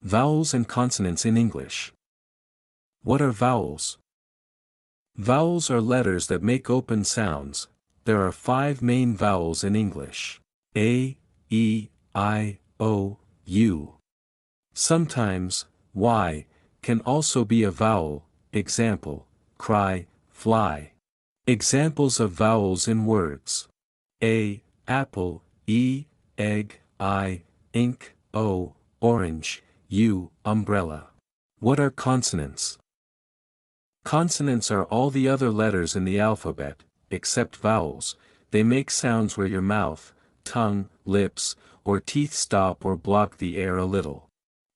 Vowels and consonants in English. What are vowels? Vowels are letters that make open sounds. There are 5 main vowels in English: A, E, I, O, U. Sometimes, Y can also be a vowel, example, cry, fly. Examples of vowels in words: A, apple, E, egg, I, ink, O, orange, U, umbrella. What are consonants? Consonants are all the other letters in the alphabet, except vowels. They make sounds where your mouth, tongue, lips, or teeth stop or block the air a little.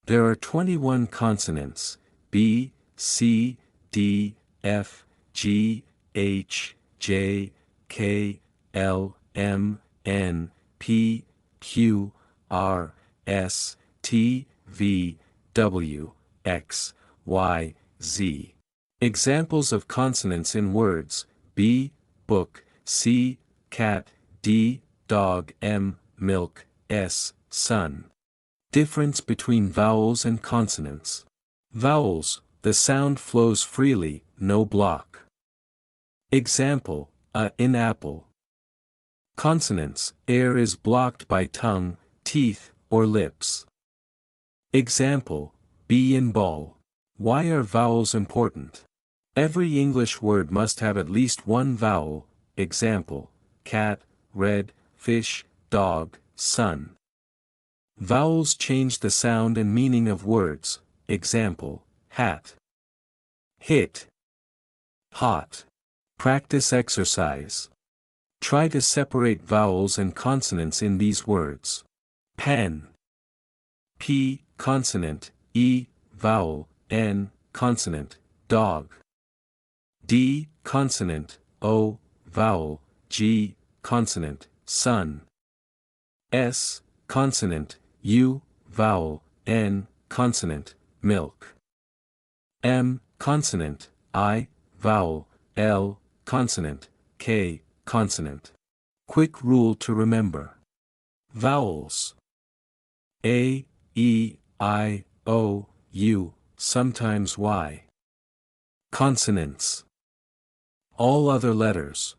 There are 21 consonants: B, C, D, F, G, H, J, K, L, M, N, P, Q, R, S, T, V, W, X, Y, Z. Examples of consonants in words: B, book, C, cat, D, dog, M, milk, S, sun. Difference between vowels and consonants. Vowels, the sound flows freely, no block. Example, A in apple. Consonants, air is blocked by tongue, teeth, or lips. Example, B in ball. Why are vowels important? Every English word must have at least one vowel. Example, cat, red, fish, dog, sun. Vowels change the sound and meaning of words. Example, hat, hit, hot. Practice exercise. Try to separate vowels and consonants in these words. Pen. P, consonant, E, vowel, N, consonant, dog. D, consonant, O, vowel, G, consonant, sun. S, consonant, U, vowel, N, consonant, milk. M, consonant, I, vowel, L, consonant, K, consonant. Quick rule to remember. Vowels: A, E, I, O, U, sometimes Y. Consonants: all other letters.